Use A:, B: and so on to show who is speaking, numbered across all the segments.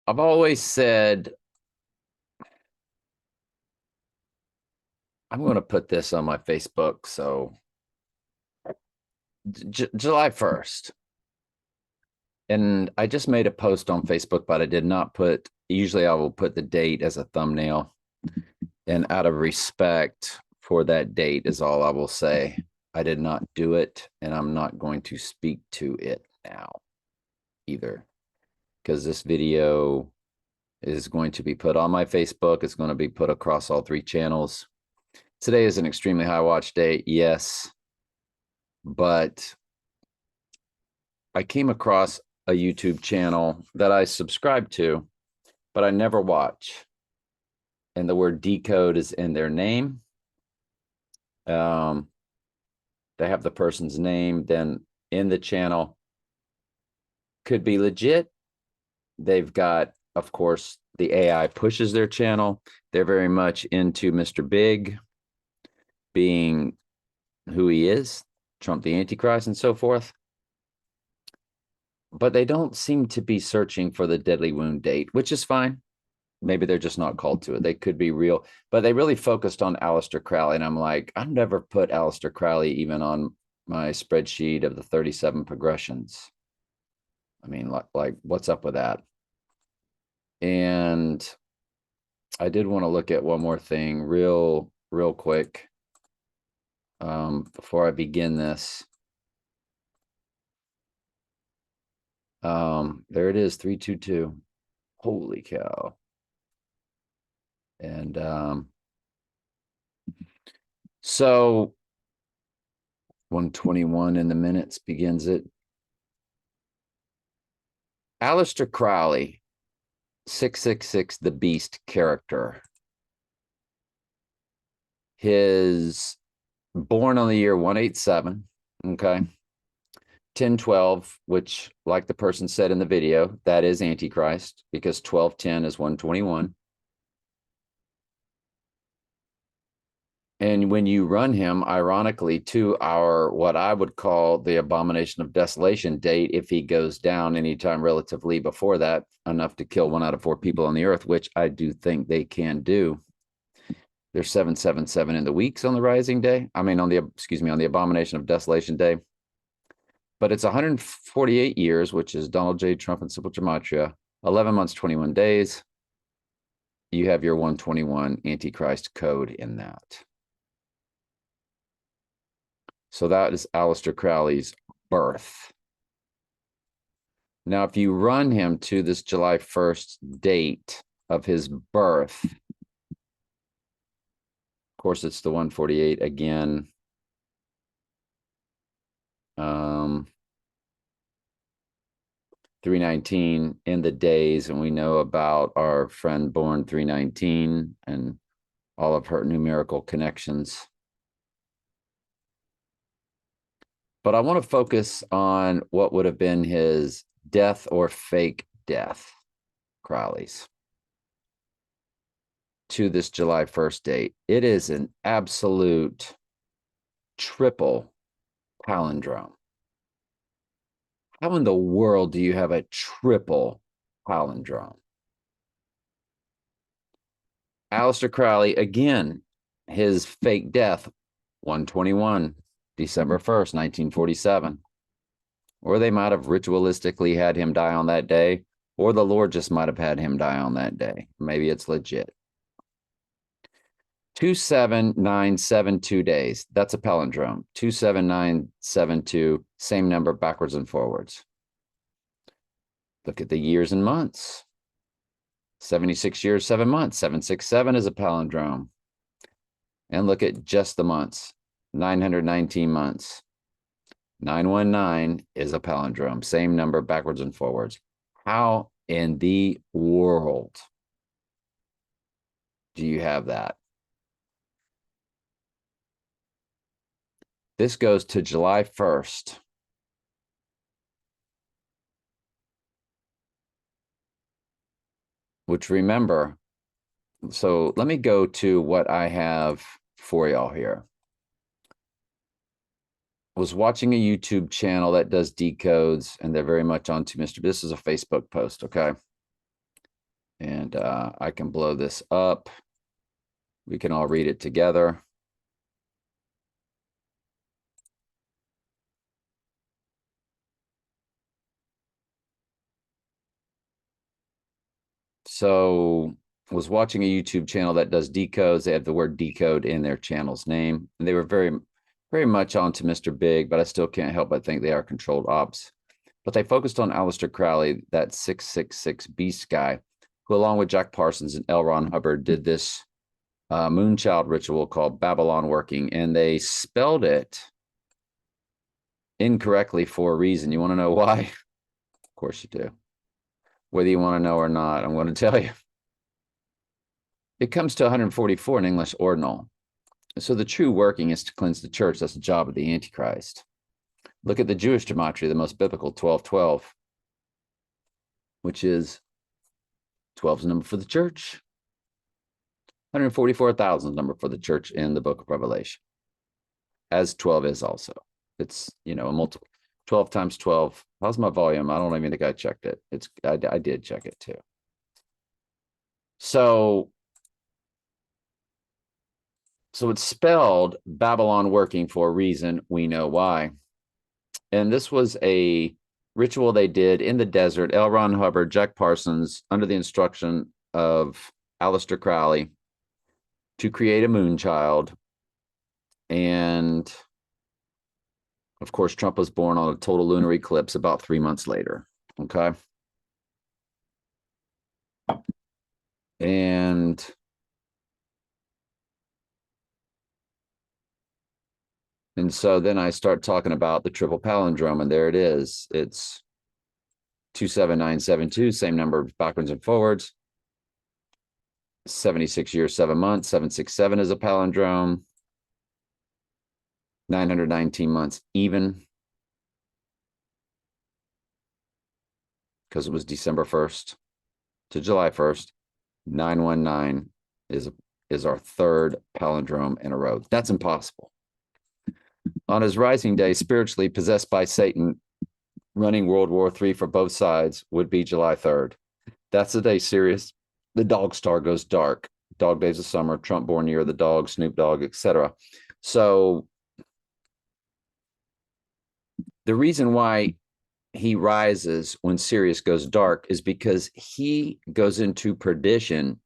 A: I've always said I'm going to put this on my Facebook. So July 1st. And I just made a post on Facebook, but I did not put, usually I will put the date as a thumbnail. And out of respect for that date is all I will say. I did not do it, and I'm not going to speak to it now either, because this video is going to be put on my Facebook. It's going to be put across all three channels. Today is an extremely high watch day, yes, but I came across a YouTube channel that I subscribe to, but I never watch. And the word decode is in their name. They have the person's name, then in the channel. Could be legit. They've got, of course, the AI pushes their channel. They're very much into Mr. Big being who he is, Trump the Antichrist, and so forth. But they don't seem to be searching for the deadly wound date, which is fine. Maybe they're just not called to it. They could be real, but they really focused on Aleister Crowley. And I'm like, I've never put Aleister Crowley even on my spreadsheet of the 37 progressions. I mean, like what's up with that? And I did want to look at one more thing real quick before I begin this. There it is, 322. Holy cow. And so 121 in the minutes begins it. Aleister Crowley, 666, the Beast character. His born on the year 187, okay. 1012, which, like the person said in the video, that is Antichrist, because 1210 is 121. And when you run him, ironically, to our what I would call the abomination of desolation date, if he goes down anytime relatively before that, enough to kill 1 out of 4 people on the earth, which I do think they can do. There's 777 in the weeks on the rising day. I mean, on the abomination of desolation day. But it's 148 years, which is Donald J. Trump and simple gematria, 11 months, 21 days. You have your 121 Antichrist code in that. So that is Aleister Crowley's birth. Now, if you run him to this July 1st date of his birth, of course, it's the 148 again. 319 in the days, and we know about our friend born 319 and all of her numerical connections. But I want to focus on what would have been his death or fake death, Crowley's, to this July 1st date. It is an absolute triple palindrome. How in the world do you have a triple palindrome? Aleister Crowley, again, his fake death, 121, December 1st, 1947. Or they might have ritualistically had him die on that day, or the Lord just might have had him die on that day. Maybe it's legit. 27972 days. That's a palindrome. 27972, same number backwards and forwards. Look at the years and months. 76 years, 7 months. 767 is a palindrome. And look at just the months. 919 months. 919 is a palindrome. Same number backwards and forwards. How in the world do you have that? This goes to July 1st. Which, remember, so let me go to what I have for y'all here. I was watching a YouTube channel that does decodes, and they're very much onto Mr. This is a Facebook post, okay? And I can blow this up. We can all read it together. So was watching a YouTube channel that does decodes. They have the word decode in their channel's name. And they were very much onto Mr. Big, but I still can't help but think they are controlled ops. But they focused on Aleister Crowley, that 666 beast guy, who along with Jack Parsons and L. Ron Hubbard did this Moonchild ritual called Babylon Working, and they spelled it incorrectly for a reason. You want to know why? Of course you do. Whether you want to know or not, I'm going to tell you. It comes to 144 in English ordinal. So the true working is to cleanse the church. That's the job of the Antichrist. Look at the Jewish gematria, the most biblical, 1212, which is 12 is the number for the church. 144,000 is the number for the church in the book of Revelation, as 12 is also. It's, a multiple. 12 times 12. How's my volume? I don't even think I checked it. I did check it too. So it's spelled Babylon Working for a reason. We know why. And this was a ritual they did in the desert. L. Ron Hubbard, Jack Parsons, under the instruction of Aleister Crowley, to create a moonchild. And of course, Trump was born on a total lunar eclipse about 3 months later. Okay. And so then I start talking about the triple palindrome, and there it is. It's 27972, same number backwards and forwards. 76 years, 7 months. 767 is a palindrome. 919 months even, because it was December 1st to July 1st. 919 is our third palindrome in a row. That's impossible. On his rising day, spiritually possessed by Satan, running World War III for both sides, would be July 3rd. That's the day Sirius, the dog star, goes dark. Dog Days of Summer, Trump born year of the dog, Snoop Dogg, etc. So the reason why he rises when Sirius goes dark is because he goes into perdition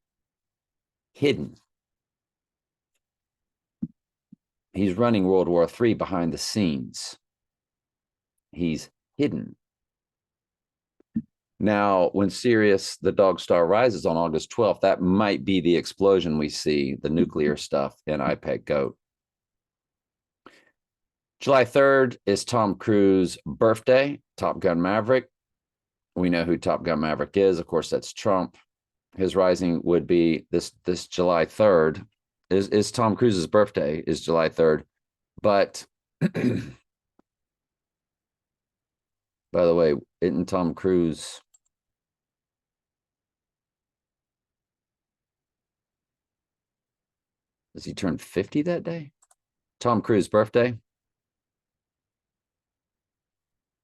A: hidden. He's running World War III behind the scenes. He's hidden. Now, when Sirius, the dog star, rises on August 12th, that might be the explosion we see, the nuclear stuff in IPEC GOAT. July 3rd is Tom Cruise's birthday, Top Gun Maverick. We know who Top Gun Maverick is. Of course, that's Trump. His rising would be this July 3rd. Is Tom Cruise's birthday is July 3rd. But by the way, isn't Tom Cruise does he turn 50 that day? Tom Cruise birthday?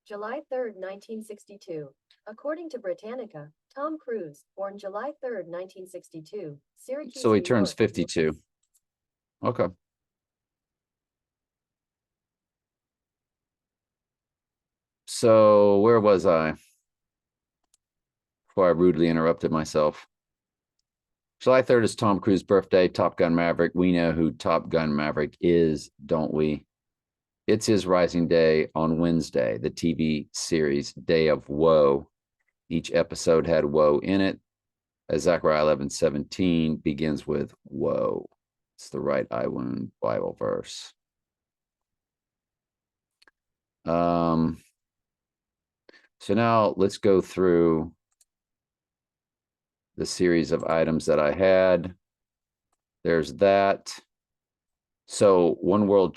B: July 3rd, 1962. According to Britannica, Tom Cruise, born July 3rd, 1962, Syracuse.
A: So he turns 52. Okay. So where was I before I rudely interrupted myself? July 3rd is Tom Cruise's birthday, Top Gun Maverick. We know who Top Gun Maverick is, don't we? It's his rising day on Wednesday, the TV series Day of Woe. Each episode had woe in it. As Zechariah 11:17 begins with woe. It's the right eye wound Bible verse. So now let's go through the series of items that I had. There's that. So the World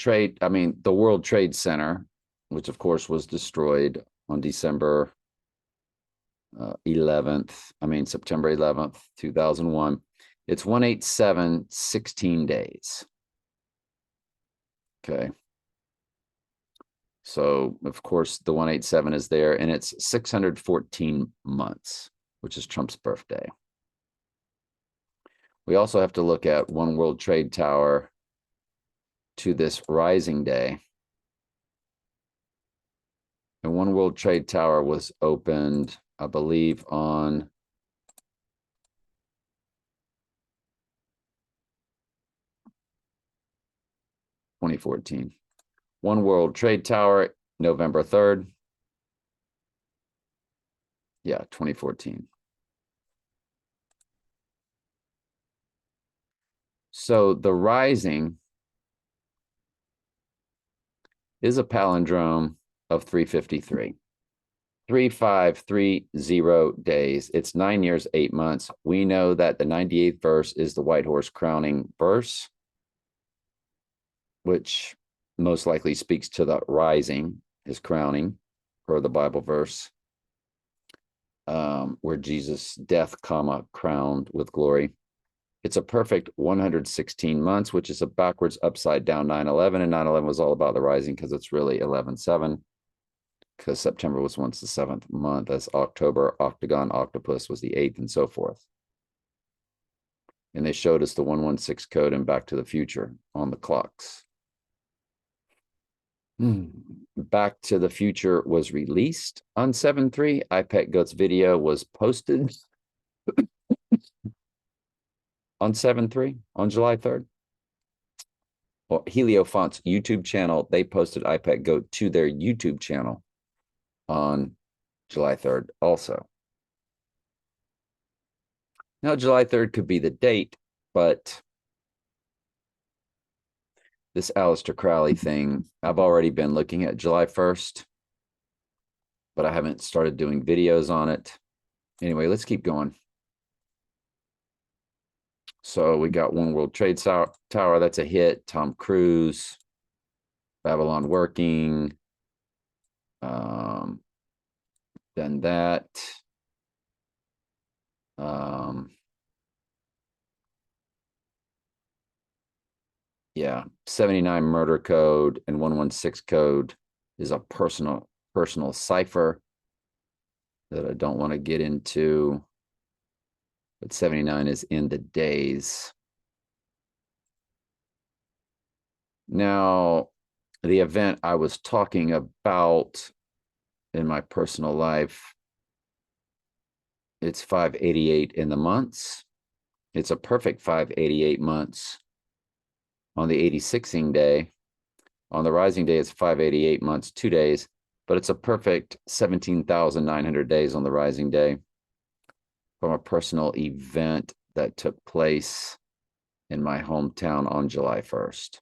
A: Trade Center, which of course was destroyed on September 11th, 2001. It's 187, 16 days. Okay. So of course the 187 is there, and it's 614 months, which is Trump's birthday. We also have to look at One World Trade Tower to this rising day. And One World Trade Tower was opened, I believe, on (2014). One World Trade Tower, November 3rd. Yeah, 2014. So the rising is a palindrome of 353. 3530 days. It's 9 years, 8 months. We know that the 98th verse is the white horse crowning verse, which most likely speaks to the rising, his crowning, per the Bible verse, where Jesus' death, crowned with glory. It's a perfect 116 months, which is a backwards, upside down 9/11. And 9/11 was all about the rising because it's really 11/7, because September was once the 7th month, as October, octagon, octopus was the 8th, and so forth. And they showed us the 116 code in Back to the Future on the clocks. Back to the Future was released on 7/3. iPetGoat's video was posted on 7/3, on July 3rd. Well, Heliofont's YouTube channel, they posted iPetGoat to their YouTube channel on July 3rd also. Now, July 3rd could be the date, but this Aleister Crowley thing, I've already been looking at July 1st, but I haven't started doing videos on it. Anyway, let's keep going. So we got One World Trade Tower. That's a hit. Tom Cruise, Babylon Working. Then that. Yeah, 79 murder code and 116 code is a personal cipher that I don't want to get into. But 79 is in the days. Now, the event I was talking about in my personal life, it's 588 in the months. It's a perfect 588 months on the 86ing day. On the rising day, it's 588 months, 2 days, but it's a perfect 17,900 days on the rising day from a personal event that took place in my hometown on July 1st.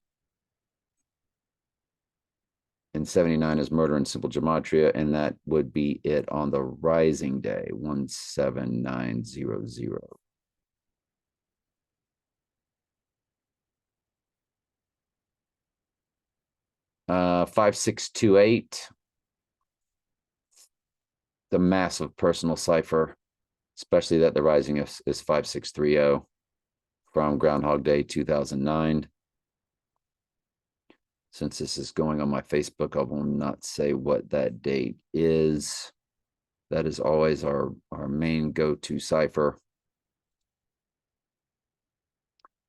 A: And 79 is murder in simple gematria, and that would be it on the rising day, 17900. Uh, 5628, the massive personal cipher, especially that the rising is 5630 from Groundhog Day 2009. Since this is going on my Facebook, I will not say what that date is. That is always our main go-to cipher.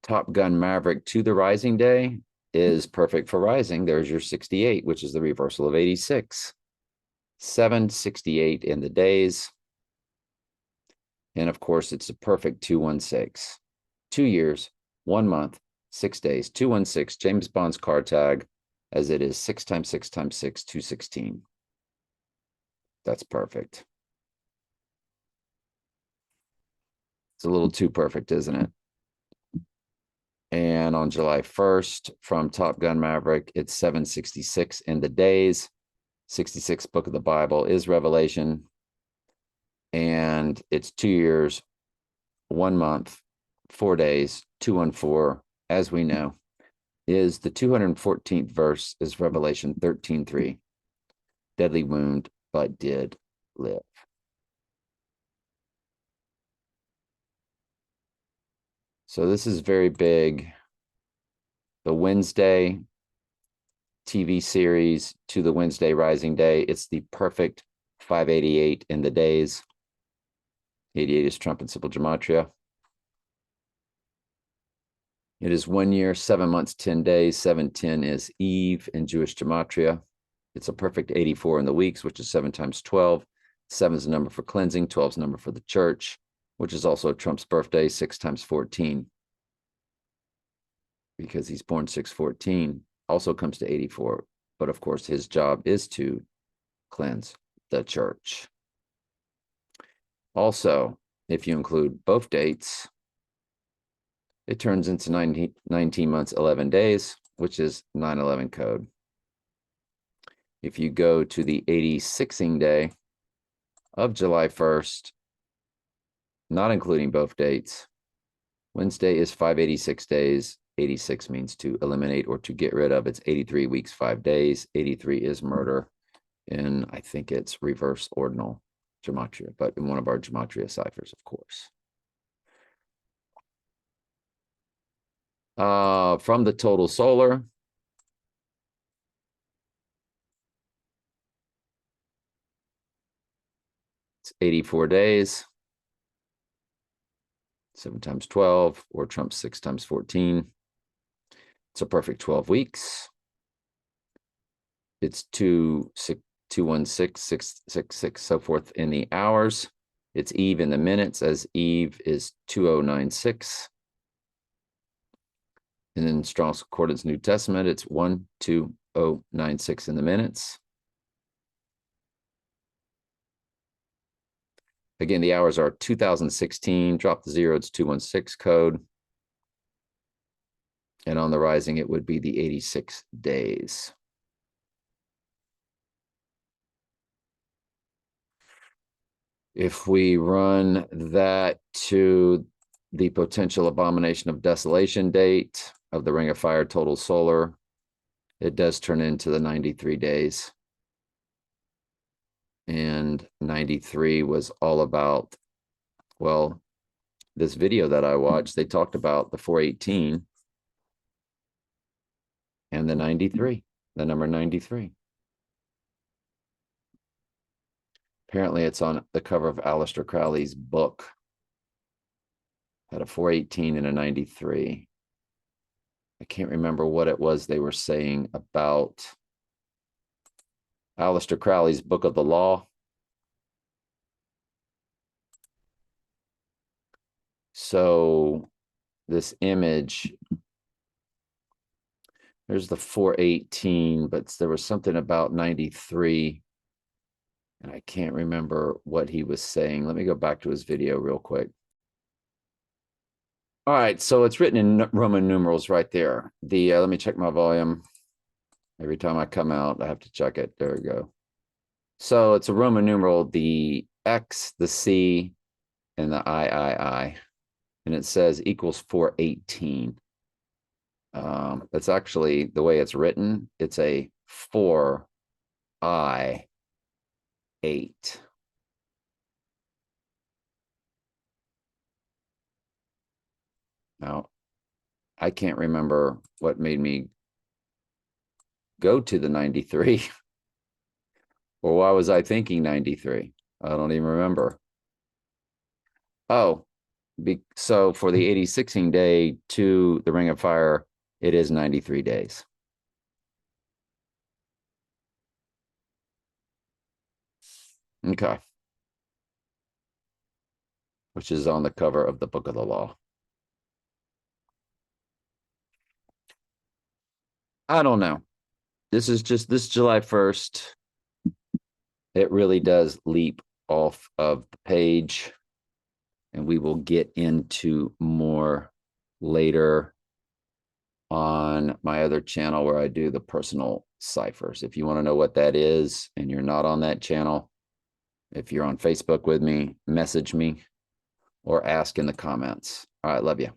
A: Top Gun Maverick to the rising day is perfect for rising. There's your 68, which is the reversal of 86. 768 in the days. And of course, it's a perfect 216. 2 years, 1 month, 6 days, 216, James Bond's car tag, as it is 6 times 6 times 6, 216. That's perfect. It's a little too perfect, isn't it? And on July 1st, from Top Gun Maverick, it's 766 in the days. 66th book of the Bible is Revelation. And it's 2 years, 1 month, 4 days, 214, as we know, is the 214th verse is Revelation 13:3. Deadly wound, but did live. So this is very big. The Wednesday TV series to the Wednesday rising day. It's the perfect 588 in the days. 88 is Trump in simple gematria. It is 1 year, 7 months, 10 days. 710 is Eve in Jewish gematria. It's a perfect 84 in the weeks, which is 7 times 12. 7 is the number for cleansing. 12 is the number for the church, which is also Trump's birthday, 6 times 14. Because he's born 6/14, also comes to 84. But of course, his job is to cleanse the church. Also, if you include both dates, it turns into 19 months, 11 days, which is 9/11 code. If you go to the 86ing day of July 1st, not including both dates, Wednesday is 586 days. 86 means to eliminate or to get rid of. It's 83 weeks, 5 days. 83 is murder. And I think it's reverse ordinal gematria, but in one of our gematria ciphers, of course. From the total solar, it's 84 days. 7 times 12, or Trump 6 times 14. It's a perfect 12 weeks. It's 216, 666, so forth in the hours. It's Eve in the minutes, as Eve is 2096. And in Strong's Concordance New Testament, it's 12096 in the minutes. Again, the hours are 2016. Drop the 0, it's 216 code. And on the rising, it would be the 86 days. If we run that to the potential abomination of desolation date of the Ring of Fire total solar, it does turn into the 93 days. And 93 was all about, well, this video that I watched, they talked about the 418 and the 93, the number 93. Apparently it's on the cover of Aleister Crowley's book. Had a 418 and a 93. I can't remember what it was they were saying about Aleister Crowley's Book of the Law. So this image, there's the 418, but there was something about 93. And I can't remember what he was saying. Let me go back to his video real quick. All right, so it's written in Roman numerals right there. Let me check my volume. Every time I come out, I have to check it. There we go. So it's a Roman numeral, the X, the C, and the I. And it says equals 418. That's actually the way it's written. It's a 4I8. Now, I can't remember what made me go to the 93. Or why was I thinking 93? I don't even remember. Oh, so for the 86ing day to the Ring of Fire, it is 93 days. Okay. Which is on the cover of the Book of the Law. I don't know. This is just this July 1st. It really does leap off of the page. And we will get into more later on my other channel where I do the personal ciphers. If you want to know what that is and you're not on that channel, if you're on Facebook with me, message me or ask in the comments. All right, love you.